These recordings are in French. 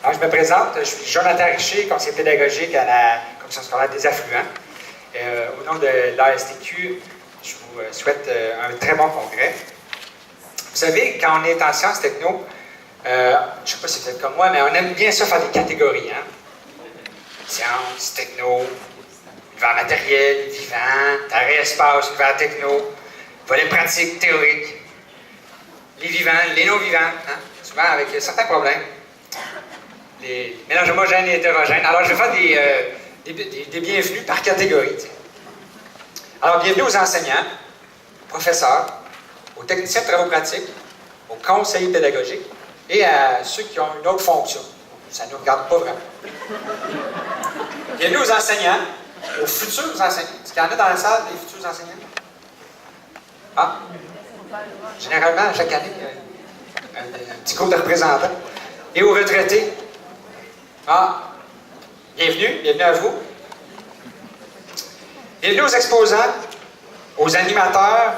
Alors, je me présente, je suis Jonathan Richer, conseiller pédagogique à la Commission scolaire des affluents. Au nom de l'ASTQ, je vous souhaite un très bon congrès. Vous savez, quand on est en sciences techno, je ne sais pas si vous êtes comme moi, mais on aime bien ça faire des catégories. Hein? Sciences, techno, univers matériel, vivant, terre et espace, univers techno, volets pratiques, théoriques, les vivants, les non-vivants, hein? Souvent avec certains problèmes. Les mélanges homogènes et hétérogènes. Alors, je vais faire des bienvenus par catégorie. T'sais. Alors, bienvenue aux enseignants, aux professeurs, aux techniciens de travaux pratiques, aux conseillers pédagogiques et à ceux qui ont une autre fonction. Ça ne nous regarde pas vraiment. Bienvenue aux enseignants, aux futurs enseignants. Est-ce qu'il y en a dans la salle, des futurs enseignants? Ah! Généralement, chaque année, un petit groupe de représentants. Et aux retraités. Ah! Bienvenue à vous. Bienvenue aux exposants, aux animateurs,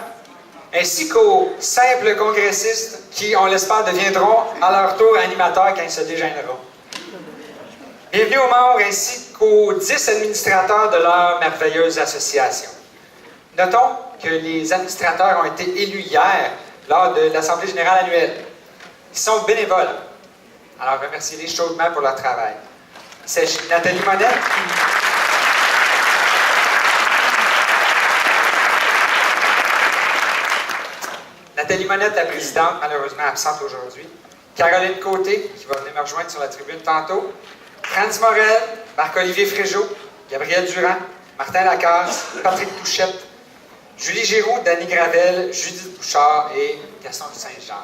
ainsi qu'aux simples congressistes qui, on l'espère, deviendront à leur tour animateurs quand ils se dégénéreront. Bienvenue aux membres ainsi qu'aux 10 administrateurs de leur merveilleuse association. Notons que les administrateurs ont été élus hier lors de l'Assemblée générale annuelle. Ils sont bénévoles. Alors, remerciez-les chaudement pour leur travail. Il s'agit de Nathalie Monette. Nathalie Monette, la présidente, malheureusement absente aujourd'hui. Caroline Côté, qui va venir me rejoindre sur la tribune tantôt. Franz Morel, Marc-Olivier Fréjot, Gabriel Durand, Martin Lacasse, Patrick Touchette, Julie Giroux, Danny Gravel, Judith Bouchard et Gaston Saint-Jacques.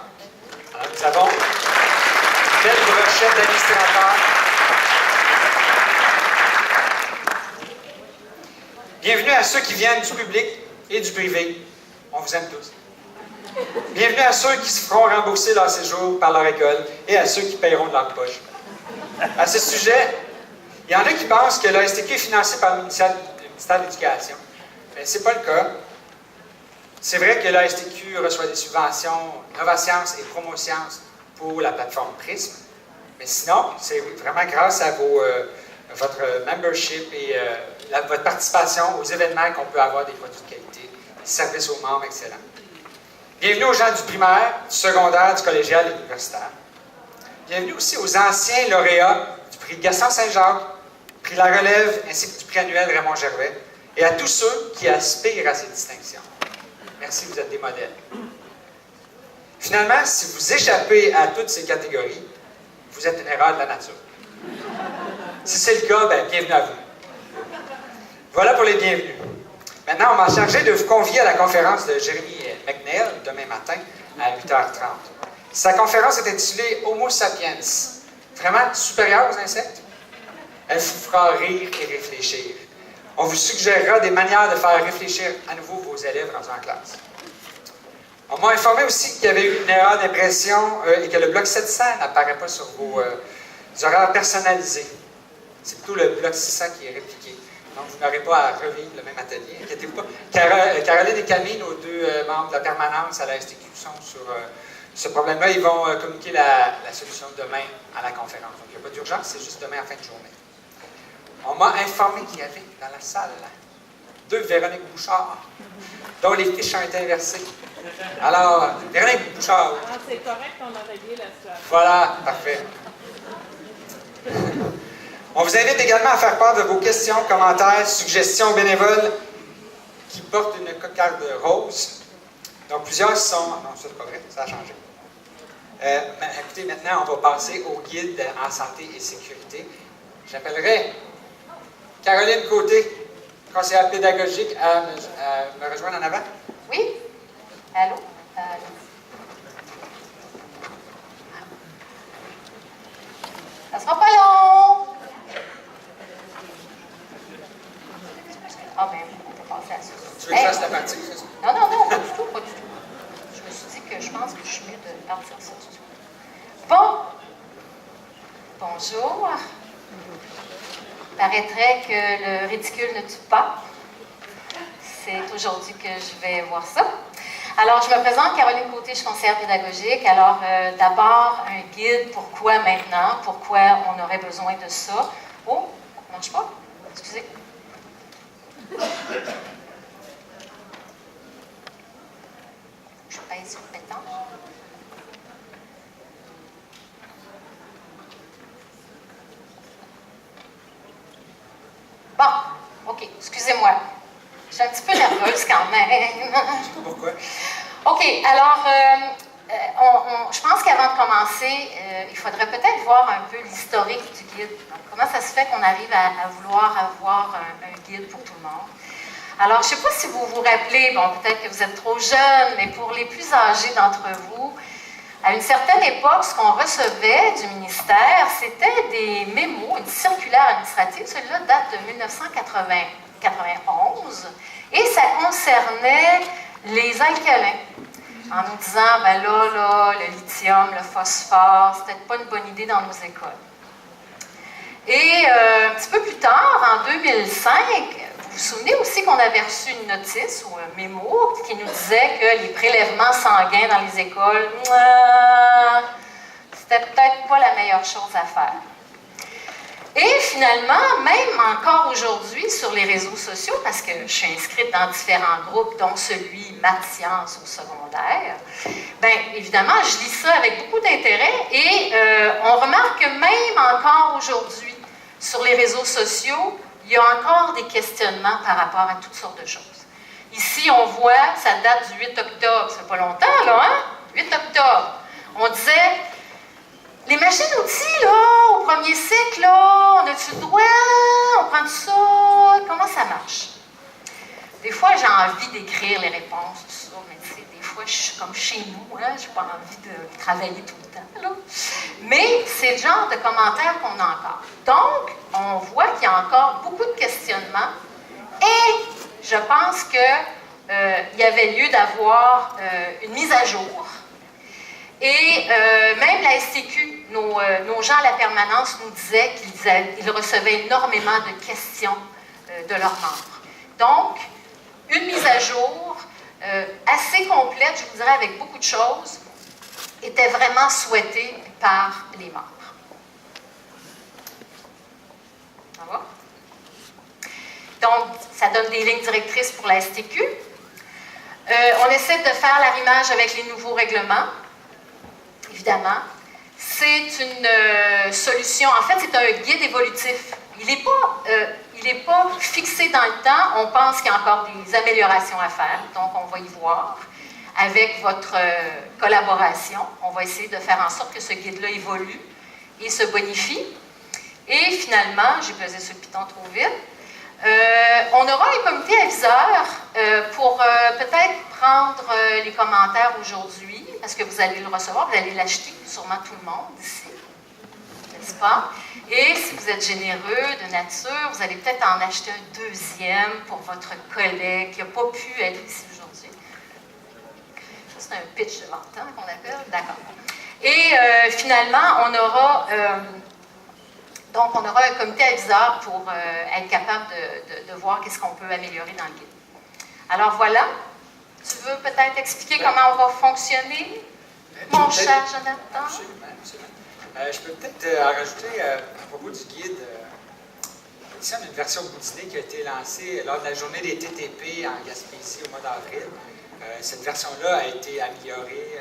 Alors, nous avons une belle brochette d'administrateurs. Bienvenue à ceux qui viennent du public et du privé. On vous aime tous. Bienvenue à ceux qui se feront rembourser leur séjour par leur école et à ceux qui paieront de leur poche. À ce sujet, il y en a qui pensent que l'ASTQ est financé par le ministère de l'Éducation. Mais ce n'est pas le cas. C'est vrai que l'ASTQ reçoit des subventions Novasciences et Promosciences pour la plateforme Prism. Mais sinon, c'est vraiment grâce à votre membership et votre participation aux événements qu'on peut avoir des produits de qualité, des services aux membres excellents. Bienvenue aux gens du primaire, du secondaire, du collégial et de l'universitaire. Bienvenue aussi aux anciens lauréats du prix Gaston Saint-Jacques, prix La Relève, ainsi que du prix annuel Raymond Gervais, et à tous ceux qui aspirent à ces distinctions. Merci, vous êtes des modèles. Finalement, si vous échappez à toutes ces catégories, vous êtes une erreur de la nature. Si c'est le cas, bien, bienvenue à vous. Voilà pour les bienvenus. Maintenant, on m'a chargé de vous convier à la conférence de Jérémy McNeil, demain matin, à 8h30. Sa conférence est intitulée « Homo sapiens », vraiment supérieur aux insectes. Elle vous fera rire et réfléchir. On vous suggérera des manières de faire réfléchir à nouveau vos élèves dans une classe. On m'a informé aussi qu'il y avait eu une erreur d'impression et que le bloc 700 n'apparaît pas sur vos horaires personnalisés. C'est plutôt le bloc 600 qui est répliqué. Donc, vous n'aurez pas à revivre le même atelier. Inquiétez-vous pas. Caroline et Camille, nos deux membres de la permanence à la STQ, sont sur ce problème-là. Ils vont communiquer la solution demain à la conférence. Donc, il n'y a pas d'urgence, c'est juste demain en fin de journée. On m'a informé qu'il y avait dans la salle 2 Véronique Bouchard, dont les fiches ont été inversées. Alors, Véronique Bouchard. Ah, c'est correct, on a réglé la situation. Voilà, parfait. On vous invite également à faire part de vos questions, commentaires, suggestions bénévoles qui portent une cocarde rose. Donc, plusieurs sont... Non, ça, c'est pas vrai, ça a changé. Écoutez, maintenant, on va passer au guide en santé et sécurité. J'appellerai Caroline Côté, conseillère pédagogique, à me rejoindre en avant. Oui? Allô? Ça sera pas long! Ah ben, on peut passer à ça. Tu veux que je fasse la partie, c'est ça? Non, pas du tout, pas du tout. Je me suis dit que je pense que je suis mieux de partir ça tout de suite. Bon. Bonjour. Paraîtrait que le ridicule ne tue pas. C'est aujourd'hui que je vais voir ça. Alors, je me présente, Caroline Côté, je suis conseillère pédagogique. Alors, d'abord, un guide, pourquoi maintenant? Pourquoi on aurait besoin de ça? Oh, ça ne marche pas? Excusez. Je pèse sur le pétard. Bon, OK, excusez-moi. Je suis un petit peu nerveuse quand même. Je ne sais pas pourquoi. OK, alors, je pense qu'avant de commencer, il faudrait peut-être voir un peu l'historique du guide. Donc, comment ça se fait qu'on arrive à vouloir avoir un guide pour tout le monde? Alors, je ne sais pas si vous vous rappelez, bon, peut-être que vous êtes trop jeune, mais pour les plus âgés d'entre vous, à une certaine époque, ce qu'on recevait du ministère, c'était des mémos, une circulaire administrative. Celui-là date de 1991 et ça concernait les alcalins. En nous disant, ben là, le lithium, le phosphore, c'est peut-être pas une bonne idée dans nos écoles. Et un petit peu plus tard, en 2005, vous vous souvenez aussi qu'on avait reçu une notice ou un mémo qui nous disait que les prélèvements sanguins dans les écoles, c'était peut-être pas la meilleure chose à faire. Et finalement, même encore aujourd'hui sur les réseaux sociaux, parce que je suis inscrite dans différents groupes, dont celui Maths Sciences au secondaire, bien évidemment, je lis ça avec beaucoup d'intérêt et on remarque que même encore aujourd'hui, sur les réseaux sociaux, il y a encore des questionnements par rapport à toutes sortes de choses. Ici, on voit, ça date du 8 octobre, ça fait pas longtemps, là, hein? 8 octobre. On disait, les machines-outils, là, au premier cycle, là, on a-tu le droit? On prend ça? Comment ça marche? Des fois, j'ai envie d'écrire les réponses, tout ça, mais tu sais, des fois, je suis comme chez nous, hein, je n'ai pas envie de travailler tout le temps, là. Mais c'est le genre de commentaires qu'on a encore. Donc, on voit qu'il y a encore beaucoup de questionnements et je pense qu'il y avait lieu d'avoir une mise à jour. Et même la STQ, nos gens à la permanence nous disaient qu'ils recevaient énormément de questions de leurs membres. Donc, une mise à jour assez complète, je vous dirais, avec beaucoup de choses, était vraiment souhaitée par les membres. Ça va? Donc, ça donne des lignes directrices pour la STQ. On essaie de faire l'arrimage avec les nouveaux règlements. Évidemment, c'est une solution, en fait, c'est un guide évolutif. Il n'est pas fixé dans le temps, on pense qu'il y a encore des améliorations à faire, donc on va y voir. Avec votre collaboration, on va essayer de faire en sorte que ce guide-là évolue et se bonifie. Et finalement, j'ai pesé sur le piton trop vite, on aura un comité aviseur pour peut-être prendre les commentaires aujourd'hui, parce que vous allez le recevoir, vous allez l'acheter, sûrement tout le monde ici, n'est-ce pas? Et si vous êtes généreux de nature, vous allez peut-être en acheter un deuxième pour votre collègue qui n'a pas pu être ici aujourd'hui. Ça, c'est un pitch de vente, hein, qu'on appelle? D'accord. Et finalement, on aura un comité aviseur pour être capable de voir qu'est-ce qu'on peut améliorer dans le guide. Alors voilà. Tu veux peut-être expliquer comment on va fonctionner, mon cher Jonathan? Absolument, absolument. Je peux peut-être en rajouter à propos du guide. Ici, on a une version boudinée qui a été lancée lors de la journée des TTP en Gaspésie au mois d'avril. Cette version-là a été améliorée.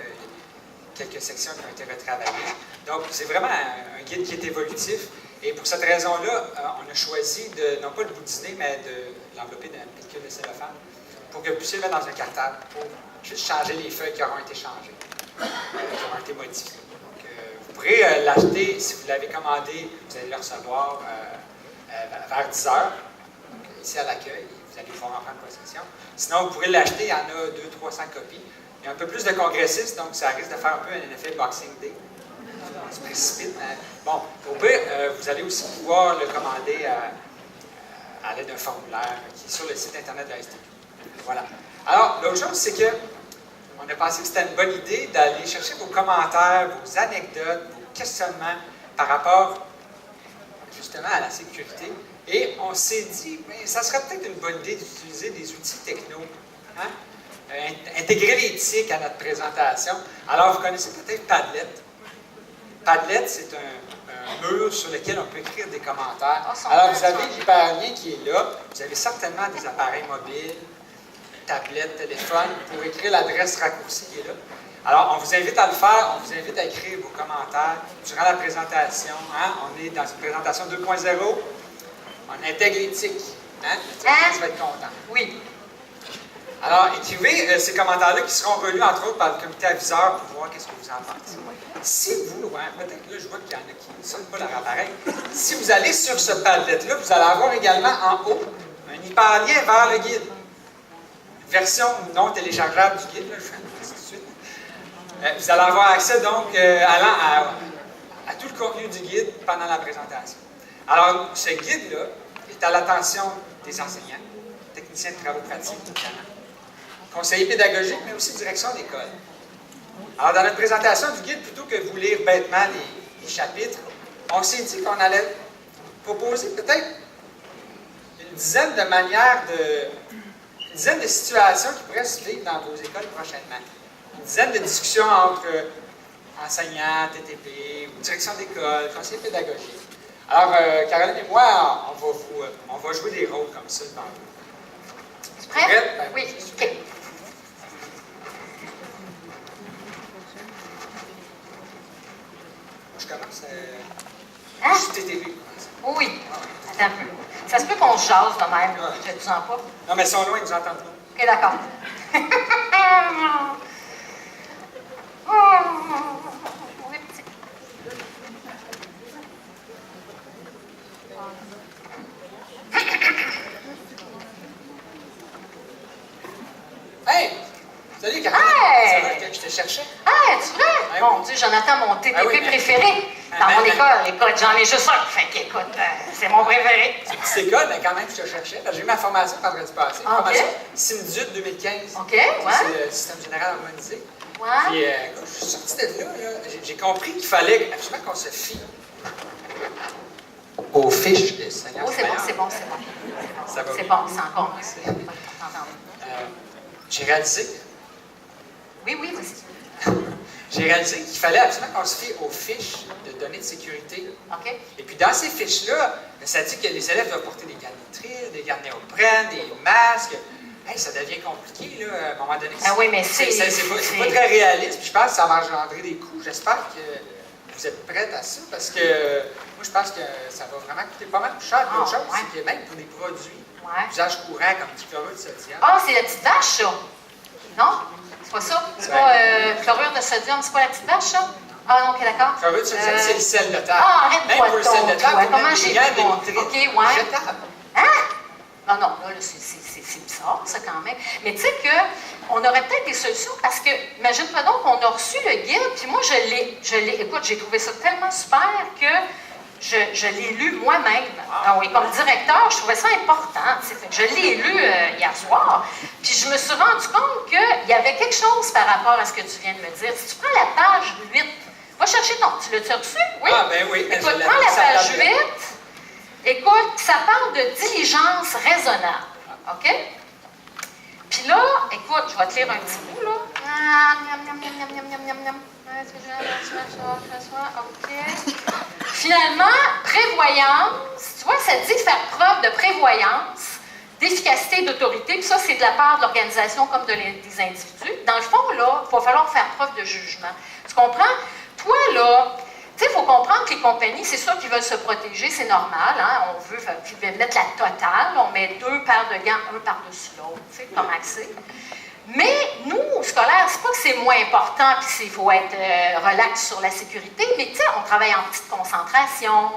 Quelques sections qui ont été retravaillées. Donc, c'est vraiment un guide qui est évolutif. Et pour cette raison-là, on a choisi de, non pas le boudiner, mais de l'envelopper dans une pellicule de cellophane pour que vous puissiez le mettre dans un cartable pour juste changer les feuilles qui auront été changées, qui auront été modifiées. Donc, vous pourrez l'acheter, si vous l'avez commandé, vous allez le recevoir vers 10 heures, donc, ici à l'accueil. Vous allez pouvoir en prendre possession. Sinon, vous pourrez l'acheter, il y en a 200-300 copies. Il y a un peu plus de congressistes, donc ça risque de faire un peu un effet Boxing Day. On se précipite. Bon, au pire, vous allez aussi pouvoir le commander à l'aide d'un formulaire qui est sur le site Internet de la STQ. Voilà. Alors, l'autre chose, c'est que on a pensé que c'était une bonne idée d'aller chercher vos commentaires, vos anecdotes, vos questionnements par rapport justement à la sécurité. Et on s'est dit, mais ça serait peut-être une bonne idée d'utiliser des outils techno. Hein? intégrer l'éthique à notre présentation. Alors, vous connaissez peut-être Padlet. Padlet, c'est un mur sur lequel on peut écrire des commentaires. Alors, vous avez l'hyperlien qui est là. Vous avez certainement des appareils mobiles, tablettes, téléphones, pour écrire l'adresse raccourcie qui est là. Alors, on vous invite à le faire, on vous invite à écrire vos commentaires durant la présentation. Hein? On est dans une présentation 2.0. On intègre l'éthique. Hein? Vous va être content. Oui. Alors, écrivez ces commentaires-là qui seront relus, entre autres, par le comité aviseur pour voir qu'est-ce que vous en pensez. Si vous, peut-être là, je vois qu'il y en a qui ne sonnent pas leur appareil. Si vous allez sur ce Padlet-là, vous allez avoir également en haut un hyperlien vers le guide. Version non téléchargeable du guide, là, je fais tout de suite. Vous allez avoir accès donc allant à tout le contenu du guide pendant la présentation. Alors, ce guide-là est à l'attention des enseignants, techniciens de travaux pratiques, conseillers pédagogiques, mais aussi direction d'école. Alors, dans notre présentation du guide, plutôt que vous lire bêtement les chapitres, on s'est dit qu'on allait proposer peut-être une dizaine de manières une dizaine de situations qui pourraient se vivre dans vos écoles prochainement. Une dizaine de discussions entre enseignants, TTP, ou direction d'école, conseillers pédagogiques. Alors, Caroline et moi, on va jouer des rôles comme ça devant vous. Tu es prête? Ben, Oui. OK. Je commence. Hein? Je suis TTP. Oui. Attends un peu. Ça se peut qu'on se jase de même. Je ne te sens pas. Non, mais ils sont loin, ils nous entendent pas. OK, d'accord. Oui, petit. Hey! Salut, Caroline! Hey! Ça va que je te cherchais? Ah, tu vrai? Ah, Mon oui. Dieu, Jonathan, mon TTP Ah, oui, mais- préféré dans mon école. Écoute, j'en ai juste un. Fait qu'écoute, c'est mon préféré. C'est une petite école, mais quand même, je te cherchais. Parce que j'ai eu ma formation vendredi passé. Ah, ok. Formation SINDUT 2015. OK, ouais. C'est le système général harmonisé. Ouais. Puis, quand je suis sorti de là, j'ai compris qu'il fallait absolument qu'on se fie aux fiches des enseignants. Oh, c'est bon, supérieurs. c'est bon, c'est bon. Ça va C'est bien. bon, c'est encore mieux. J'ai réalisé, Oui, oui, vas-y. j'ai réalisé qu'il fallait absolument qu'on se fie aux fiches de données de sécurité. OK? Et puis, dans ces fiches-là, ça dit que les élèves doivent porter des gants de nitrile, des gants de néoprène, des masques. Hey, ça devient compliqué, là, à un moment donné. Ah oui, mais c'est pas très réaliste. Puis je pense que ça va engendrer des coûts. J'espère que vous êtes prêtes à ça, parce que moi, je pense que ça va vraiment coûter pas mal plus cher que d'autres Ah, choses. ouais. C'est que même pour des produits Ouais. d'usage courant, comme du chlorure de sodium. Ah, c'est la petite vache, ça? Non? C'est pas ça? C'est pas chlorure de sodium, c'est pas la petite vache, ça? Ah non, OK, d'accord. Chlorure de sodium, c'est le sel de table. Ah, Même arrête-toi pour le sel de donc, table, toi. vous Comment mettez j'ai des gants vu, de moi? nitrite OK, ouais. jetables. Hein? Non, non, là, c'est bizarre, ça, quand même. Mais tu sais qu'on aurait peut-être des solutions parce que, imagine-toi donc qu'on a reçu le guide, puis moi, je l'ai, écoute, j'ai trouvé ça tellement super que je l'ai lu moi-même. Ah oui, comme directeur, je trouvais ça important. Fait que je l'ai lu hier soir, puis je me suis rendu compte qu'il y avait quelque chose par rapport à ce que tu viens de me dire. Si tu prends la page 8, va chercher ton... Tu l'as-tu reçu? Oui? Ah, ben oui. Écoute, je l'ai prends mis la sur page tablette. 8. Écoute, ça parle de diligence raisonnable. OK? Puis là, écoute, je vais te lire un petit bout, là. OK. Finalement, prévoyance, tu vois, ça dit faire preuve de prévoyance, d'efficacité et d'autorité, puis ça, c'est de la part de l'organisation comme des individus. Dans le fond, là, il va falloir faire preuve de jugement. Tu comprends? Toi, là, tu sais, il faut comprendre que les compagnies, c'est sûr qu'ils veulent se protéger, c'est normal, hein? On veut mettre la totale, on met 2 paires de gants, un par-dessus l'autre, tu sais, comme accès. Mais nous, au scolaire, c'est pas que c'est moins important, puis il faut être relax sur la sécurité, mais tu sais, on travaille en petite concentration,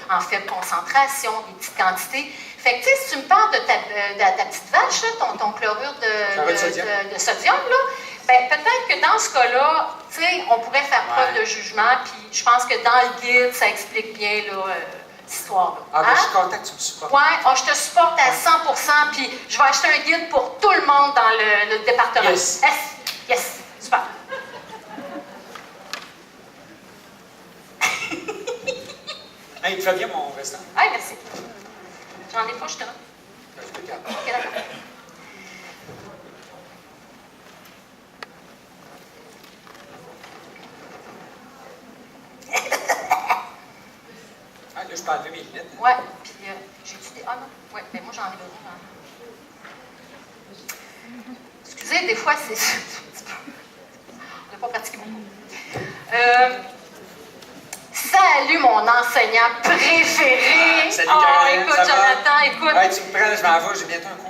en faible concentration, des petites quantités. Fait que tu sais, si tu me parles de ta petite vache, là, ton chlorure de sodium, là, ben, peut-être que dans ce cas-là, tu sais, on pourrait faire preuve de jugement, puis je pense que dans le guide, ça explique bien là, cette histoire-là. Ah, ben, Hein? je suis content que tu me supportes. Ouais, je te supporte à 100%, puis je vais acheter un guide pour tout le monde dans le département. Yes. Yes, super. Hey, il fait bien mon restant. Ah, merci. J'en ai pas, je te donne. Ben, je te garde. OK, d'accord. là, je peux enlever mes lunettes. Ouais, puis j'ai-tu des... Ah non, ouais, ben moi j'en ai besoin. Excusez, des fois, c'est... On n'a pas pratiqué beaucoup. Salut, mon enseignant préféré! Salut, Oh, Caroline, écoute, ça va? Jonathan, écoute. Ouais, tu me prends, je m'en vais, j'ai bientôt un cours.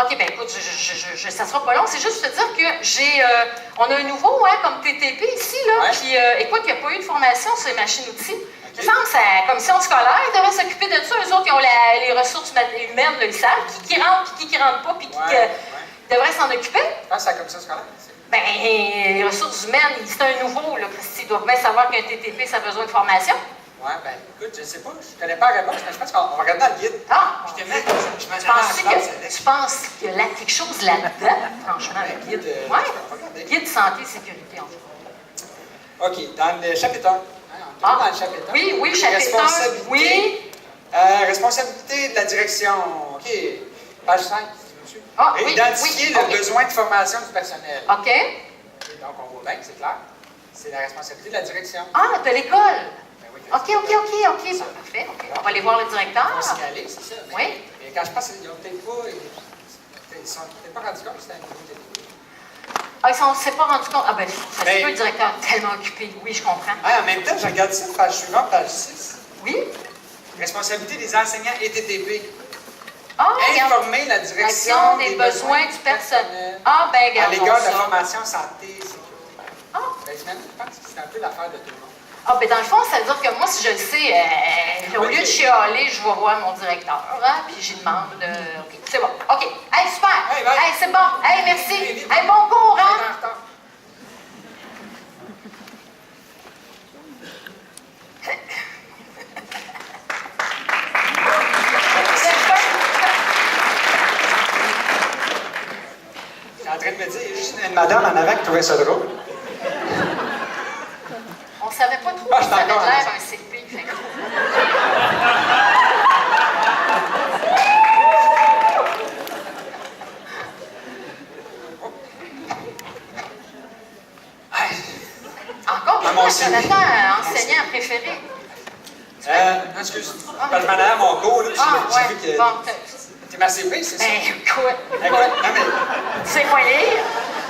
OK, ben écoute, ça sera pas long. C'est juste te dire que on a un nouveau, hein, comme TTP ici, là. Ouais. Puis, écoute, il n'y a pas eu de formation sur les machines-outils. Il me semble que la commission scolaire devrait s'occuper de ça. Eux autres, ils ont les ressources humaines, là, ils savent qui rentre, puis qui rentre pas, puis qui devrait s'en occuper. Je pense que c'est la commission scolaire. Ben, les ressources humaines, c'est un nouveau, là, Christy. Ils doivent bien savoir qu'un TTP, ça a besoin de formation. Ouais, ben, écoute, je sais pas, je connais pas la réponse, mais je pense qu'on va regarder dans le guide. Ah! Je te mets, je m'en allais Tu penses qu'il y a quelque chose là-dedans, franchement, le guide? je Ouais. vais regarder. Guide santé sécurité, en fait. OK, dans le chapitre 1. Dans le chapitre 1. Oui, chapitre 1. Oui. Responsabilité de la direction. OK, page 5. Ah, oui, Identifier oui, le OK. besoin de formation du personnel. OK. Donc, on voit bien, c'est clair. C'est la responsabilité de la direction. Ah, de l'école. Ben oui, OK. Bon, parfait. OK. On va aller voir le directeur. On va signaler, c'est ça. Mais, Oui. mais quand je pense qu'ils n'ont peut-être pas. Ils ne sont peut-être pas rendus compte que c'était un nouveau TTP. Ah, ils ne s'est pas rendu compte. Ah, ben, ça se Ben- peut, le directeur est tellement occupé. Oui, je comprends. Ah, en même temps, je regarde ça, page suivante, page 6. Oui. Responsabilité des enseignants et TTP. Ah, regarde. Informer la direction Action des besoins du personnel. Ah, ben, à regarde. l'égard de la formation santé et sécurité. Ah. Ben, je pense que c'est un peu l'affaire de tout le monde. Ah, ben, dans le fond, ça veut dire que moi, si je le sais, au lieu de chialer, je vais voir mon directeur, hein, puis j'y demande de. OK, c'est bon. OK. Hey, super. Hey, bye. Hey, c'est bon. Hey, merci. Vite, vite. Hey, bon cours, On est hein. en retard. J'étais en train de me dire, il y a juste une madame en avant qui trouvait ça drôle. On savait pas trop Ah, si je ça avait t'entends, l'air hein. un CP. Fait que- Hey. Encore Ah, mon toi, CP. Jonathan, enseignant préféré. Excuse, je m'en allais à mon cours, là, puis Ah, j'ai ouais. vu que. Bon, T'es ma CP, c'est ça? ben, écoute. Écoute, non, mais Tu sais pas lire?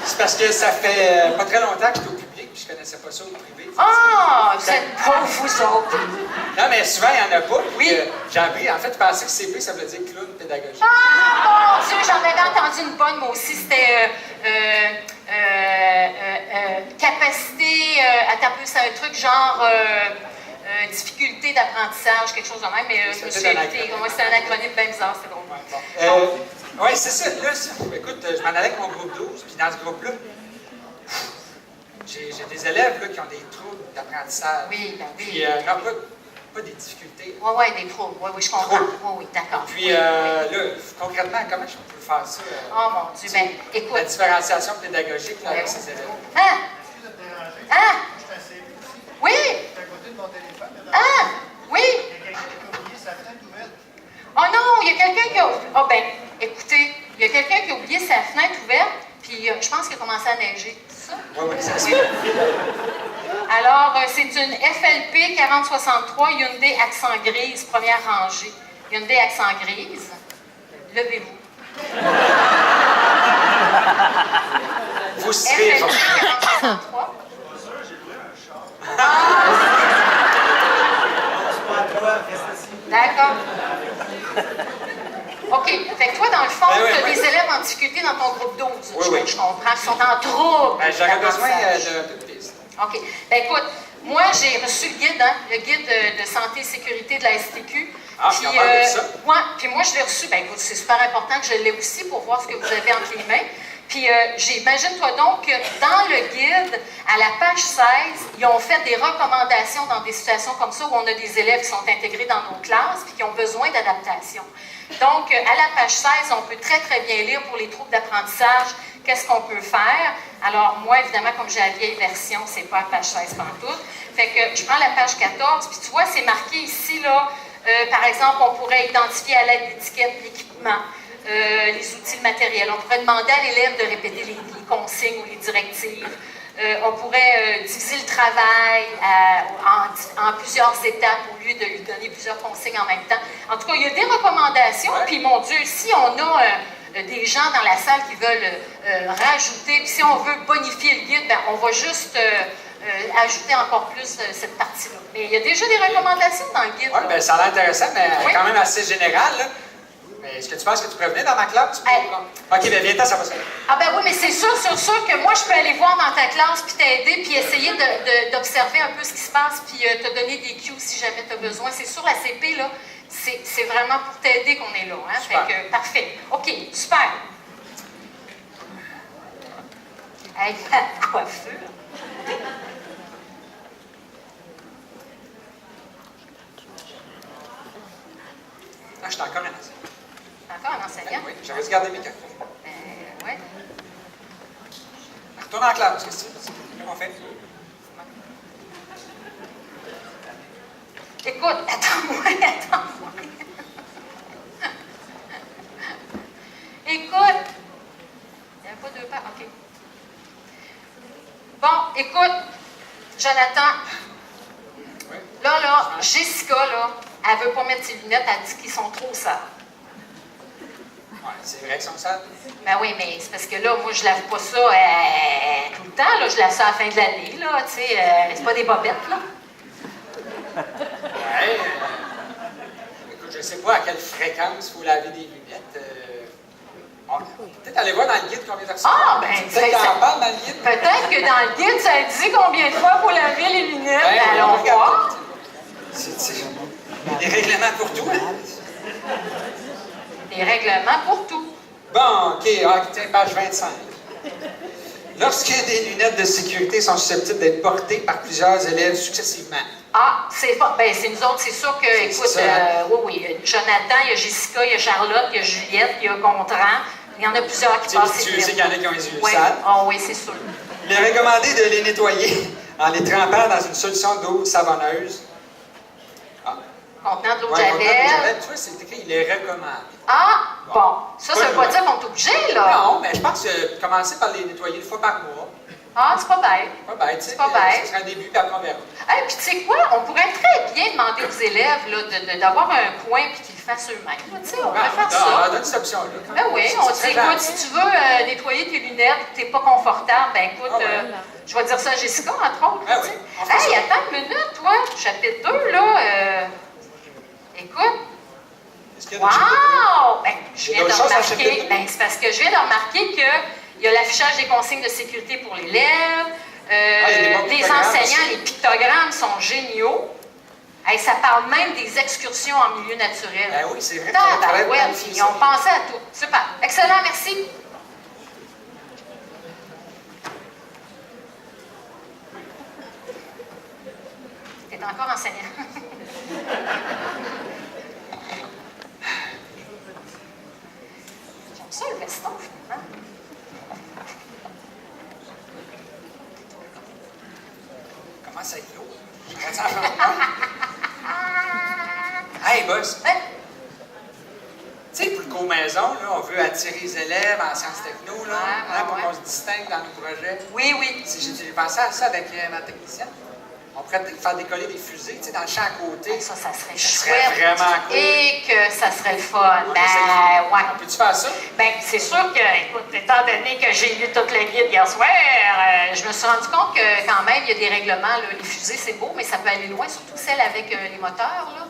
c'est parce que ça fait pas très longtemps que j'étais au public, puis je connaissais pas ça au privé. Ah, vous êtes pauvres, vous autres. Non, mais souvent, il n'y en a pas. Puis, Oui. j'ai appris, en fait, je pensais que CP, ça voulait dire clown pédagogique. Ah, mon Dieu, j'en avais entendu une bonne, moi aussi. C'était capacité, c'est un truc genre difficulté d'apprentissage, quelque chose de même, mais je me suis C'était un évité. acronyme. Moi, c'était un acronyme bien bizarre, c'était drôle. Oui, c'est ça. Là, écoute, je m'en allais avec mon groupe 12, puis dans ce groupe-là, j'ai des élèves là, qui ont des troubles d'apprentissage. Oui, ben oui. Puis, non, pas des difficultés. Oui, je comprends. Oui, d'accord. Puis, là, concrètement, comment je peux faire ça? Oh mon Dieu, ben, La écoute. différenciation pédagogique là, avec ces élèves. Hein? Hein? Oui? Ah! Oui? Oh non, il y a quelqu'un qui a... Ah ben, écoutez, il y a quelqu'un qui a oublié sa fenêtre ouverte, puis je pense qu'il a commencé à neiger. C'est ça? Oui, ça se Oui. Alors, c'est une FLP 4063 Hyundai accent grise, première rangée. Hyundai accent grise. Levez-vous. Vous serez. FLP 4063. D'accord. OK. Fait que toi, dans le fond, Ben oui, tu as oui. des élèves en difficulté dans ton groupe 12. Oui, je, oui. je comprends. Ils sont en trouble. Ben, j'aurais besoin d'apprentissage. d'un peu de piste. OK. Ben écoute, moi, j'ai reçu le guide, hein, le guide de santé et sécurité de la STQ. Ah, on parle de ça. Ouais, puis moi, je l'ai reçu. Ben écoute, c'est super important que je l'ai aussi pour voir ce que vous avez entre les mains. Puis, imagine-toi donc que dans le guide, à la page 16, ils ont fait des recommandations dans des situations comme ça où on a des élèves qui sont intégrés dans nos classes puis qui ont besoin d'adaptation. Donc, à la page 16, on peut très, très bien lire pour les troubles d'apprentissage qu'est-ce qu'on peut faire. Alors, moi, évidemment, comme j'ai la vieille version, c'est pas à page 16 pantoute. Fait que je prends la page 14, puis tu vois, c'est marqué ici, là, par exemple, on pourrait identifier à l'aide d'étiquettes l'équipement. Les outils, le matériel. On pourrait demander à l'élève de répéter les consignes ou les directives. On pourrait diviser le travail en plusieurs étapes au lieu de lui donner plusieurs consignes en même temps. En tout cas, il y a des recommandations. Ouais. Puis, mon Dieu, si on a des gens dans la salle qui veulent rajouter, puis si on veut bonifier le guide, ben, on va juste ajouter encore plus cette partie-là. Mais il y a déjà des recommandations dans le guide. Oui, bien, ça a l'air intéressant, mais Oui. quand même assez général, là. Mais est-ce que tu penses que tu pourrais venir dans ma classe? OK, bien, viens-t'en, ça va se faire. Ah ben oui, mais c'est sûr que moi, je peux aller voir dans ta classe, puis t'aider, puis essayer d'observer un peu ce qui se passe, puis te donner des cues si jamais tu as besoin. C'est sûr, la CP, là, c'est vraiment pour t'aider qu'on est là. Hein? Super. Fait que, parfait. OK, super. Hey, la coiffure. Ah, je suis encore un enseignant. Encore un enseignant? Oui, j'aurais dû garder mes cartes. Ouais. Retourne en classe, qu'est-ce que tu veux? Comment on fait? Écoute, attends-moi. Écoute. Il n'y avait pas deux pas? OK. Bon, écoute, Jonathan. Oui. Là, Jessica, là, elle veut pas mettre ses lunettes, elle dit qu'ils sont trop sales. Oui, c'est vrai qu'ils sont sales. Ben oui, mais c'est parce que là, moi, je lave pas ça tout le temps, là. Je lave ça à la fin de l'année, là, tu sais. C'est pas des bobettes, là. Ouais. Écoute, je sais pas à quelle fréquence il faut laver des lunettes. On peut peut-être aller voir dans le guide combien de fois. Ah, ben, peut-être qu'on en parle dans le guide. Peut-être que dans le guide, ça dit combien de fois il faut laver les lunettes. Ben, Ben, allons regarde. voir. Il y a des règlements pour tout, hein? Des règlements pour tout. Bon, OK, tiens, page 25. Lorsque des lunettes de sécurité sont susceptibles d'être portées par plusieurs élèves successivement. Ah, c'est pas. Ben, c'est nous autres, c'est sûr que, écoute, ça, hein? oui, il y a Jonathan, il y a Jessica, il y a Charlotte, il y a Juliette, il y a Gontran. Il y en a plusieurs qui passent. Tu sais qu'il y en a qui ont les yeux Oui, sales. oui, c'est sûr. Il est recommandé de les nettoyer en les trempant dans une solution d'eau savonneuse. Ah. Contenant de l'eau de Ouais, Javel. tu vois, c'est écrit, il est recommandé. Ah, bon. Ça veut pas dire qu'on est obligé, là. Non, mais je pense que commencer par les nettoyer une fois par mois. Ah, c'est pas bête. Pas bête, tu sais. C'est pas bête. Ce sera un début, puis après on verra. Hey, puis tu sais quoi, on pourrait très bien demander aux élèves là, d'avoir un coin puis qu'ils le fassent eux-mêmes. Tu sais, on pourrait faire ça. On donne cette option-là. Ben oui, on dit, écoute, si tu veux nettoyer tes lunettes et que tu n'es pas confortable, ben écoute, je vais dire ça à Jessica, entre autres. Ah tu oui, sais. on fait Hey, ça. attends une minute, toi, chapitre 2, là, écoute, Est-ce qu'il y a des chapitres? wow! Ben, je Il y a viens de d'autres choses à remarquer, chapitre 2? ben, c'est parce que je viens de remarquer qu'il y a l'affichage des consignes de sécurité pour l'élève, il y a des bons les pictogrammes enseignants, aussi. les pictogrammes sont géniaux. Hey, ça parle même des excursions en milieu naturel. Ben oui, c'est vrai. Tabarouette, ils ont pensé à tout. Super. Excellent, merci. T'es encore enseignant. J'aime ça, le veston, finalement. Comment ça être lourd? J'aurais dû en faire un. Hey, boss! Hein? Tu sais, pour le co-maison, là, on veut attirer les élèves en sciences techno, là, Ouais, pour ouais. qu'on se distingue dans nos projets. Oui, oui. J'ai pensé à ça avec ma technicienne. On pourrait peut-être faire décoller des fusées, tu sais, dans le champ à côté. Ça serait Ça chouette. serait vraiment cool. Et que ça serait le fun. On Ben, essaie. ouais. On peut-tu faire ça? Ben, c'est sûr que, écoute, étant donné que j'ai lu toute la guide hier soir, je me suis rendu compte que quand même, il y a des règlements, là, les fusées, c'est beau, mais ça peut aller loin, surtout celles avec les moteurs, là.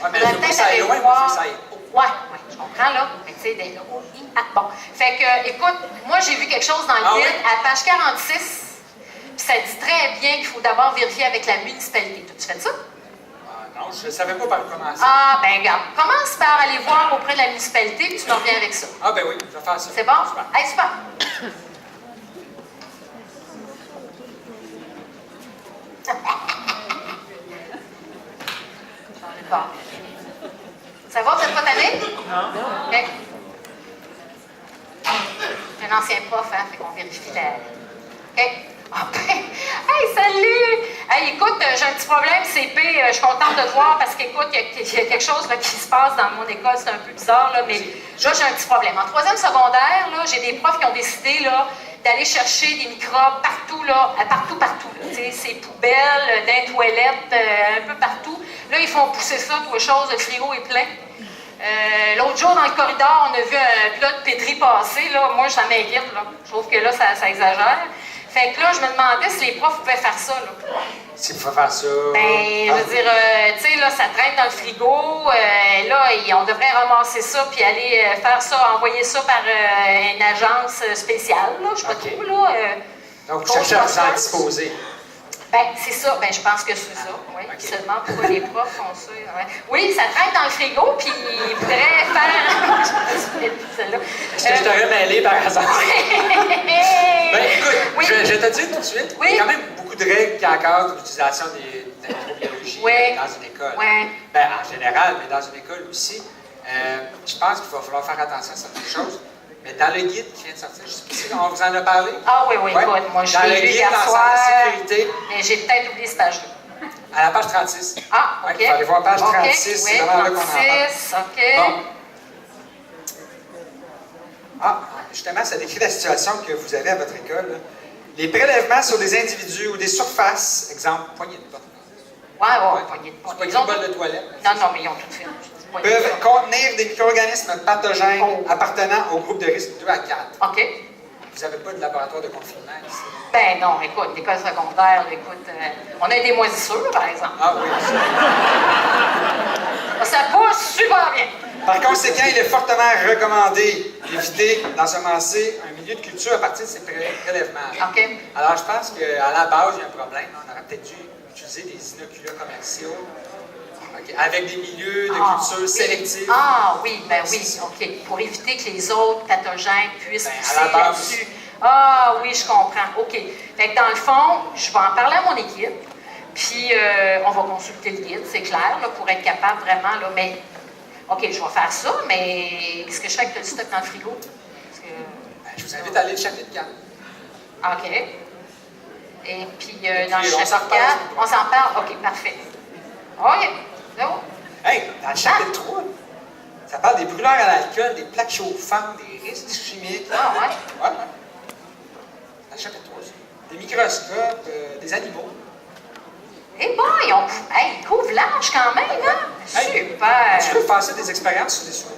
Ouais, mais Faudrait il faut que peut-être ça aille aller loin, il voir. faut que ça aille haut. Ouais, je comprends, là. Mais tu sais, bon. Fait que, écoute, moi, j'ai vu quelque chose dans le Ah guide, oui? à page 46, puis ça dit très bien qu'il faut d'abord vérifier avec la municipalité. T'as-tu fait ça? Ah, non, je ne savais pas par où commencer. Ah, ben, regarde. Commence par aller voir auprès de la municipalité, puis tu me reviens avec ça. Ah, ben oui, je vais faire ça. C'est bon? Super. Hey, super. Bon. Ça va, vous êtes pas tanné? Non. OK. C'est un ancien prof, hein, fait qu'on vérifie la... OK. Ah ben, hey, salut! Hey, écoute, j'ai un petit problème, CP, je suis contente de te voir parce qu'écoute, il y a quelque chose là, qui se passe dans mon école, c'est un peu bizarre, là, mais là, j'ai un petit problème. En troisième secondaire, là, j'ai des profs qui ont décidé là, d'aller chercher des microbes partout, là, partout, là. Tu sais, ces poubelles, dans les toilettes, un peu partout. Là, ils font pousser ça, pour chose, le frigo est plein. L'autre jour, dans le corridor, on a vu un plat de pétri passer, là. Moi, ça m'inquiète, là. Je trouve que là, ça exagère. Fait que là, je me demandais si les profs pouvaient faire ça, là. S'il faut faire ça... Ben, je veux dire, tu sais, là, ça traîne dans le frigo. Là, on devrait ramasser ça puis aller faire ça, envoyer ça par une agence spéciale, là, je sais pas trop, là. Donc, vous cherchez à vous en disposer. Ben, c'est ça. Ben, je pense que c'est ça. Oui. Okay. Seulement pourquoi les profs font ça. Ouais. Oui, ça traîne dans le frigo, puis ils voudraient faire. Est-ce que je t'aurais mêlé par hasard? Ben, écoute, oui. je te dis tout de suite, oui. il y a quand même beaucoup de règles qui encadrent l'utilisation de la microbiologie dans une école. Oui. Ben, en général, mais dans une école aussi. Je pense qu'il va falloir faire attention à certaines choses. Mais dans le guide qui vient de sortir, je sais pas si on vous en a parlé. Ah oui, oui, ouais. écoute, moi je l'ai lu hier dans soir, la sécurité, mais j'ai peut-être oublié cette page-là. À la page 36. Ah, OK. Il faut aller voir page 36, oui, c'est vraiment là qu'on en parle. 36, OK. Bon. Ah, justement, ça décrit la situation que vous avez à votre école. Là. Les prélèvements sur des individus ou des surfaces, exemple, poignée de porte. Ouais, poignée de porte. C'est pas une bol de toilette. Non, non, mais ils ont tout fait. Peuvent contenir des micro-organismes pathogènes appartenant au groupe de risque 2 à 4. OK. Vous n'avez pas de laboratoire de confinement ici? Ben non, écoute, l'école secondaire, écoute, on a des moisissures, par exemple. Ah oui. Ça pousse super bien. Par conséquent, il est fortement recommandé d'éviter d'ensemencer un milieu de culture à partir de ces prélèvements. OK. Alors, je pense qu'à la base, il y a un problème. On aurait peut-être dû utiliser des inoculats commerciaux avec des milieux de culture oui. sélectifs. Ah oui, ben oui, OK. Pour éviter que les autres pathogènes puissent pousser à la base. là-dessus. Ah oui, je comprends. OK. Fait que dans le fond, je vais en parler à mon équipe, puis on va consulter le guide, c'est clair, là, pour être capable vraiment, là, mais OK, je vais faire ça, mais qu'est-ce que je fais avec le stock dans le frigo? Parce que, Je vous invite à aller le chapitre 4. OK. Et puis, dans le on chapitre s'en 4, reparle. on s'en parle? OK, parfait. OK, c'est bon. Hey, dans le chapitre 3, ça parle des brûleurs à l'alcool, des plaques chauffantes, des risques chimiques. Ah, ouais. Ouais. Dans le chapitre 3, ça. Des microscopes, des animaux. Eh bon, ils couvrent large quand même, hein? Hey, Super! tu peux faire ça des expériences sur des souris?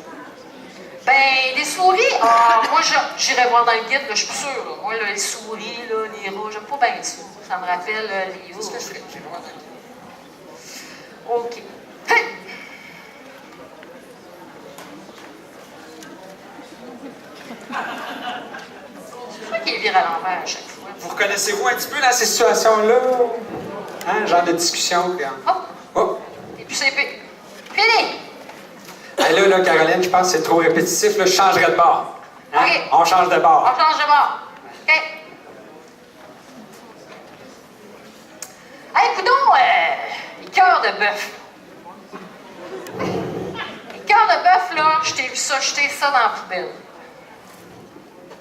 Ben, des souris, moi, j'irais voir dans le guide, là, je suis plus sûre. Là. Moi, là, les souris, là, les rats, j'aime pas bien ça. Ça me rappelle les C'est ce que je rats. ferais. J'ai vraiment OK. Hey! C'est ça qui vire à l'envers à chaque fois. Vous reconnaissez-vous un petit peu dans ces situations-là? Hein, genre de discussion. Puis, Oh! oh. Et puis c'est fini! Hey, là, Caroline, je pense que c'est trop répétitif. Là, je changerais de bord. Hein? OK. On change de On bord. change de bord. OK. Hey, coudonc, les cœurs de bœuf. Les cœurs de bœuf, là, je t'ai vu ça, jeter ça dans la poubelle.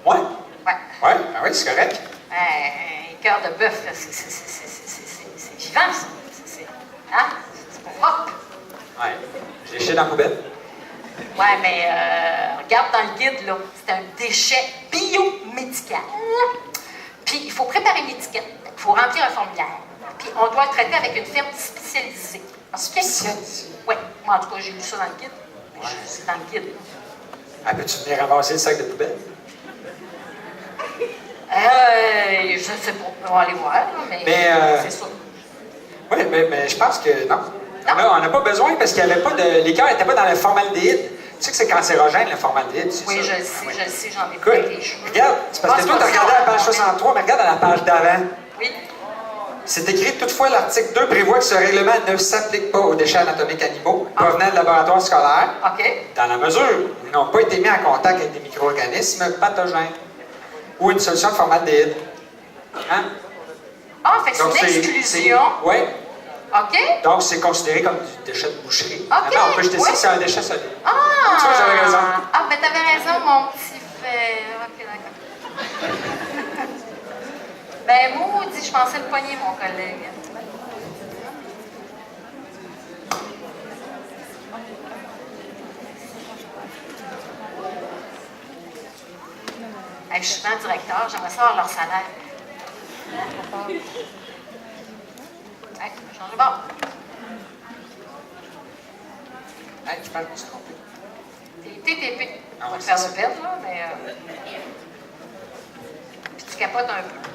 Ouais? Ouais. Ouais, ben oui, c'est correct. Les cœurs de bœuf, là, c'est vivant, ça. Hein? C'est pas propre. Ouais. Je l'ai jeté dans la poubelle. Ouais, mais regarde dans le guide, là, c'est un déchet biomédical. Puis, il faut préparer une étiquette. Il faut remplir un formulaire. Puis, on doit le traiter avec une firme spécialisée. Spécialisée? Oui. Moi, en tout cas, j'ai lu ça dans le guide. C'est dans le guide. Ah, peux-tu venir ramasser le sac de poubelle? Je sais pas. On va aller voir, là, mais c'est ça. Oui, mais je pense que non. Non? Là, on n'a pas besoin parce qu'il n'y avait pas de. Les cœurs n'étaient pas dans le formaldéhyde. Tu sais que c'est cancérogène, le formaldéhyde, c'est Oui, ça? je le sais, j'en ai Écoute, pas avec les cheveux. regarde, c'est parce que toi, tu as regardé la page 63, mais regarde à la page d'avant. Oui. C'est écrit, toutefois, l'article 2 prévoit que ce règlement ne s'applique pas aux déchets anatomiques animaux provenant de laboratoires scolaires, OK. dans la mesure où ils n'ont pas été mis en contact avec des micro-organismes pathogènes ou une solution de formaldéhyde. Hein? Ah, fait que c'est une exclusion. Oui. OK. Donc, c'est considéré comme du déchet de boucherie. OK, On peut jeter ça, oui. c'est un déchet solide. Ah! Tu vois, j'avais raison. Ah, ben t'avais raison, mon petit frère. OK, d'accord. Ben, maudit, je pensais le poignet, mon collègue. Hey, je suis souvent directeur, j'aimerais savoir leur salaire. Hey, change de bord. Hey, je pense que je me suis trompé. TTP. Ah, On va ouais, te faire c'est le perdre, là, mais. Puis tu capotes un peu.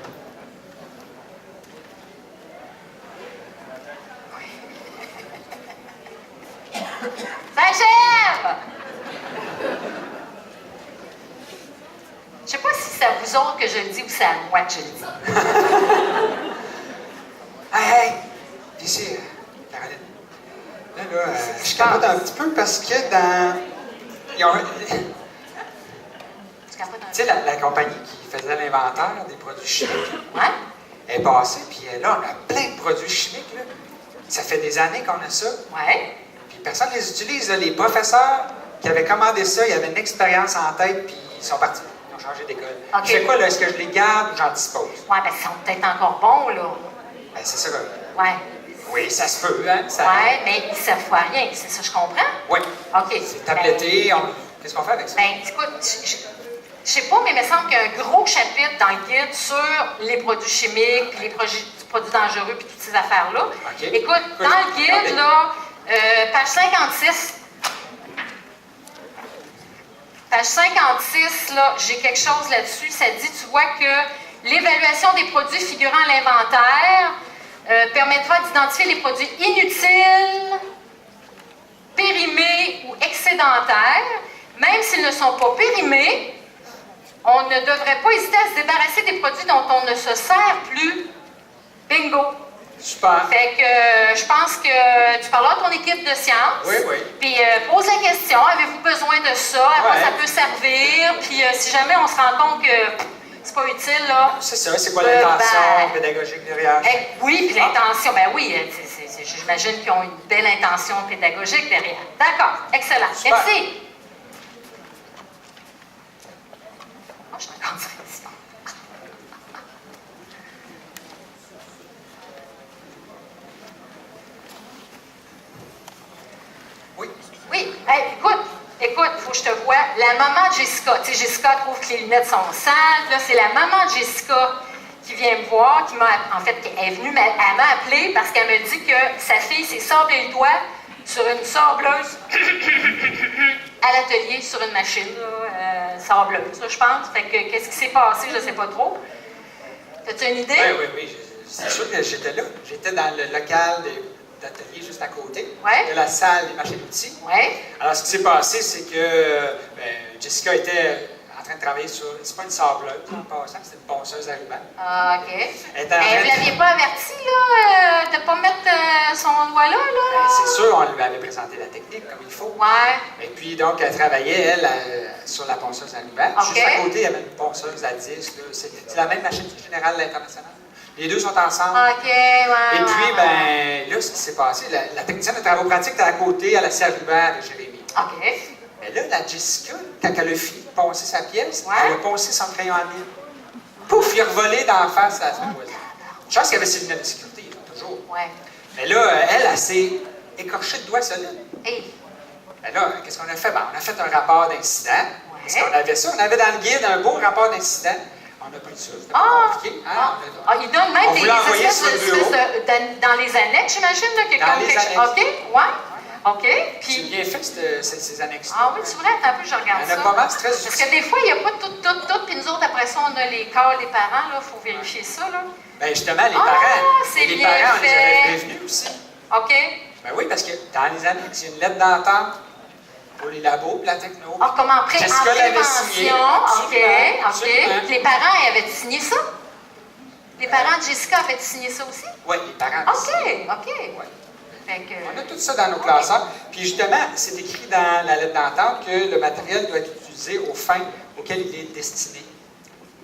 Ça achève! Je sais pas si c'est à vous autres que je le dis ou c'est à moi que je le dis. Hey! Ici, Caroline. Là, je capote un petit peu parce que dans. Ils ont. Tu capotes un Tu sais, la compagnie qui faisait l'inventaire des produits chimiques peu. Ouais? est passée, puis là, on a plein de produits chimiques. Là. Ça fait des années qu'on a ça, Ouais. puis personne ne les utilise. Là. Les professeurs qui avaient commandé ça, ils avaient une expérience en tête, puis ils sont partis. Ils ont changé d'école. OK. Je fais quoi, là? Est-ce que je les garde ou j'en dispose? Ouais, ben, ils sont peut-être encore bons, là. Ben, c'est ça. Ouais. Oui, ça se peut, hein? Ça... Ouais, mais ils servent pas à rien, c'est ça, je comprends? Oui. OK. C'est tabletté. Qu'est-ce qu'on fait avec ça? Ben, écoute, je sais pas, mais il me semble qu'il y a un gros chapitre dans le guide sur les produits chimiques, puis les produits dangereux, puis toutes ces affaires-là. OK. Écoute, dans le guide, là, page 56, page 56, là, j'ai quelque chose là-dessus. Ça dit, tu vois que l'évaluation des produits figurant à l'inventaire permettra d'identifier les produits inutiles, périmés ou excédentaires. Même s'ils ne sont pas périmés, on ne devrait pas hésiter à se débarrasser des produits dont on ne se sert plus. Bingo! Super. Fait que je pense que tu parleras à ton équipe de sciences. Oui, oui. Puis pose la question, avez-vous besoin de ça? À quoi Ouais. ça peut servir? Puis si jamais on se rend compte que c'est pas utile, là. C'est ça, c'est quoi l'intention ben, pédagogique derrière? Oui, puis l'intention, ben oui, j'imagine qu'ils ont une belle intention pédagogique derrière. D'accord, excellent. Super. Merci. Moi, je suis encore en direction. Oui. Oui, hey, écoute, faut que je te vois. La maman de Jessica, tu sais, Jessica trouve que les lunettes sont sales. Là, c'est la maman de Jessica qui vient me voir, qui m'a, en fait, elle est venue, elle m'a appelée parce qu'elle me dit que sa fille s'est sablé le doigt sur une sableuse à l'atelier, sur une machine, là, sableuse, là, je pense. Fait que, qu'est-ce qui s'est passé, je ne sais pas trop. As-tu une idée? Oui. C'est sûr que j'étais là. J'étais dans le local d'atelier juste à côté, Ouais. de la salle des machines-outils. Oui. Alors, ce qui s'est passé, c'est que Jessica était en train de travailler sur. C'est pas une sableuse, en passant, c'est une ponceuse à ruban. Ah, OK. Elle était en train Mais de- vous ne l'aviez pas averti, là, de ne pas mettre son doigt là, là? C'est sûr, on lui avait présenté la technique comme il faut. Ouais. Et puis, donc, elle travaillait, elle, sur la ponceuse à ruban. OK. Juste à côté, il y avait une ponceuse à disque. là. C'est la même machine générale de l'International. Les deux sont ensemble. OK, ouais. Et puis, ouais. ben, là, ce qui s'est passé, la technicienne de travaux pratiques était à côté, elle a assis à ruban de Jérémy. OK. Mais là, la Jessica, quand elle a fini de poncer sa pièce, Ouais. elle a poncé son crayon à mine. Pouf, il a revolé d'en face à son voisin. Une chance qu'il y avait ses lunettes de sécurité, toujours. Ouais. Mais là, elle s'est écorchée de doigt solide. Hey. Mais là, qu'est-ce qu'on a fait? Ben, on a fait un rapport d'incident. Ouais. Parce qu'on avait ça. On avait dans le guide un beau rapport d'incident. On a pris ça. C'était pas compliqué. Hein? Il donne même On des vous l'a envoyé espèces sur le bureau. dans les annexes, j'imagine, là, que Dans comme les quelque chose. annexes. OK, ouais. OK. C'est Puis. bien fait, ces annexes. Ah oui, c'est vrai, attends un peu, je regarde Il y en ça. a pas mal, c'est très Parce que des fois, il n'y a pas tout, puis nous autres, après ça, on a les cas des parents, là, il faut vérifier ça, là. Ben justement, les Ah, parents. c'est les bien parents, on les avait fait. prévenus aussi. OK. Ben oui, parce que dans les annexes, il y a une lettre d'entente pour les labos, puis la techno. Ah, comme en Jessica l'avait signé. prévention. OK, Absolument, OK. absolument. Les parents avaient signé ça? Les parents de Jessica avaient signé ça aussi? Oui, les parents. OK, aussi. OK. Ouais. Fait que. On a tout ça dans nos classeurs. Puis justement, c'est écrit dans la lettre d'entente que le matériel doit être utilisé aux fins auxquelles il est destiné.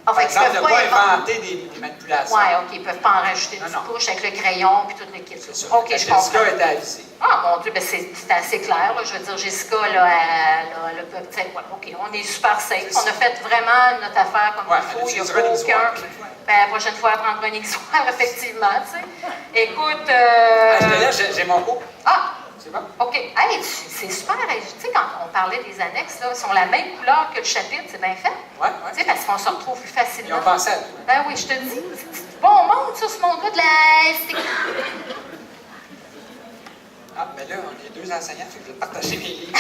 Ah, Par fait qu'ils exemple, ne peuvent pas inventer. inventer des manipulations. Ouais, OK, ils ne peuvent pas en rajouter une Non, petite non. couche avec le crayon puis toute l'équipe. C'est ça. OK, je Jessica comprends. était avisée. Ah, mon Dieu, ben c'est assez clair. Là. Je veux dire, Jessica, là, elle peut peut-être. Ouais, OK, on est super safe. C'est On ça. a fait vraiment notre affaire comme Ouais, il faut. elle Il n'y a utilisera l'exoire aucun. la prochaine fois. Ben, la prochaine fois, elle prendra un exoire, effectivement. Tu sais. Écoute. Ah, je te laisse, j'ai mon cours. Ah, C'est bon? OK. Hey, c'est super. Tu sais, quand on parlait des annexes, là, ils sont la même couleur que le chapitre, c'est bien fait. Oui, Tu sais, parce qu'on se retrouve plus Ils facilement. ont pensé à tout. Ben oui, je te dis. C'est bon monde, ça, ce monde-là de la STQ. Ah, mais là, on est deux enseignants, fait que je vais partager mes livres.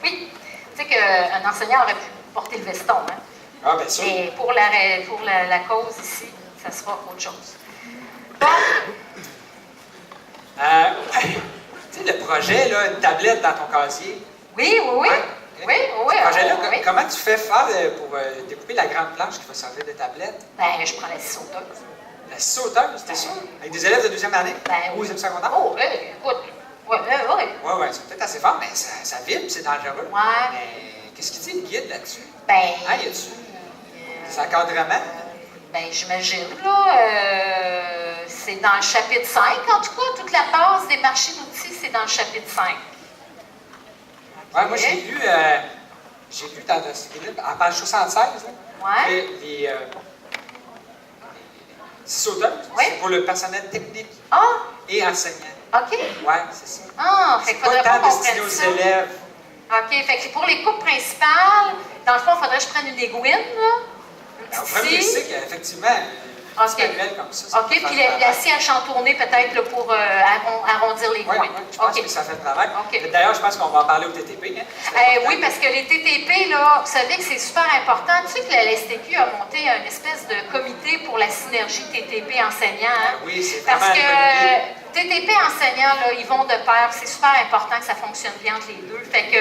Oui. Tu sais qu'un enseignant aurait pu porter le veston, hein? Ah, bien sûr. Mais pour la cause ici, ça sera autre chose. Bon. Tu sais, le projet, là, une tablette dans ton casier. Oui, oui, oui. Ouais. Oui, oui, Ce projet-là, oui. comment tu fais faire pour découper la grande planche qui va servir de tablette? Ben, je prends la scie sauteuse. La scie sauteuse, c'était ça? Avec des élèves de deuxième année? Ben, Ou deuxième secondaire? Oh, écoute. Oui, oui. Oui, c'est peut-être assez fort, mais ça vibre, c'est dangereux. Ouais. Mais qu'est-ce qu'il dit le guide là-dessus? Ben. Ah, y a-tu? C'est encadrement? Ben, j'imagine, là. C'est dans le chapitre 5, en tout cas. Toute la base des marchés d'outils, c'est dans le chapitre 5. Ouais, moi, j'ai lu dans ce livre, à page 76, là, Ouais. que les scies sauteuses, Oui. c'est pour le personnel technique Ah, et enseignant. OK. Ouais, c'est ça. Ah, fait C'est qu'il pas faudrait pas tant qu'on destiné prenne aux ça. élèves. OK, fait que pour les coupes principales, dans le fond, il faudrait que je prenne une aiguine, là. Une Alors, petite premier, scie. c'est qu'effectivement, un OK. petit manuel comme ça. OK, puis la scie à chantourner peut-être là, pour arrondir les Oui, coins. je pense OK. que ça fait le travail. OK. D'ailleurs, je pense qu'on va en parler au TTP. Hein. C'est important. Oui, parce que les TTP, là, vous savez que c'est super important. Tu sais que la STQ a monté une espèce de comité pour la synergie TTP enseignant. Hein? Oui, c'est Parce vraiment une bonne idée. que TTP enseignant, là, ils vont de pair. C'est super important que ça fonctionne bien entre les deux. Fait que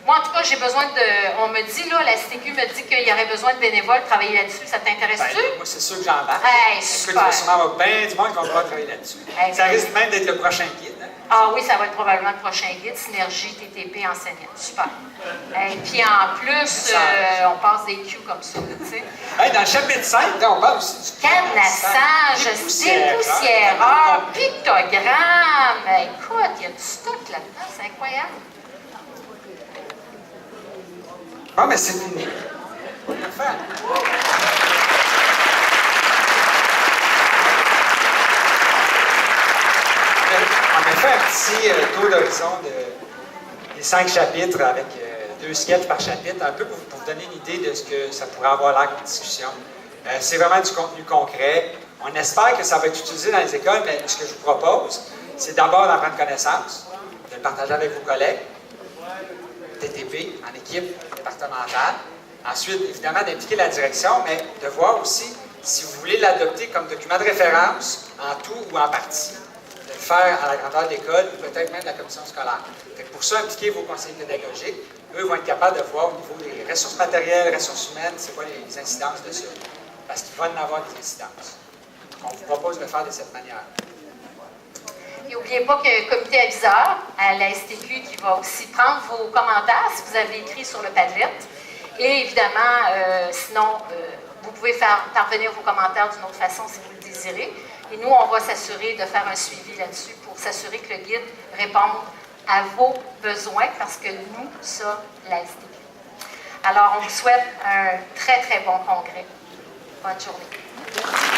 moi, en tout cas, j'ai besoin de... On me dit, là, la STQ me dit qu'il y aurait besoin de bénévoles travailler là-dessus. Ça t'intéresse-tu? Ben, moi, c'est sûr que j'embarque. Hey, Écoute, il super. va sûrement avoir bien du monde qui va pouvoir travailler là-dessus. Hey, Ça ben, risque même d'être le prochain guide. Hein. Ah oui, ça va être probablement le prochain guide, Synergie TTP enseignant. Super. Et puis en plus, on passe des cues comme ça, tu sais. Hey, dans le chapitre 5, là, on parle aussi du Cadenassage, dépoussiéreur, pictogramme. Écoute, il y a du stock là-dedans, c'est incroyable. Bon, mais c'est fini. On va le faire. On a fait un petit tour d'horizon des 5 chapitres avec 2 sketchs par chapitre, un peu pour vous donner une idée de ce que ça pourrait avoir l'air comme discussion. C'est vraiment du contenu concret. On espère que ça va être utilisé dans les écoles, mais ce que je vous propose, c'est d'abord d'en prendre connaissance, de le partager avec vos collègues, TTP, en équipe départementale. Ensuite, évidemment, d'impliquer la direction, mais de voir aussi si vous voulez l'adopter comme document de référence, en tout ou en partie, de le faire à la grandeur de l'école ou peut-être même de la commission scolaire. Fait que pour ça, impliquer vos conseillers pédagogiques. Eux vont être capables de voir au niveau des ressources matérielles, ressources humaines, c'est quoi les incidences de ça. Parce qu'il va y en avoir des incidences. On vous propose de le faire de cette manière. Et n'oubliez pas qu'il y a un comité aviseur à la STQ qui va aussi prendre vos commentaires si vous avez écrit sur le Padlet. Et évidemment, sinon, vous pouvez faire parvenir vos commentaires d'une autre façon si vous le désirez. Et nous, on va s'assurer de faire un suivi là-dessus pour s'assurer que le guide réponde à vos besoins parce que nous sommes la STQ. Alors, on vous souhaite un très, très bon congrès. Bonne journée.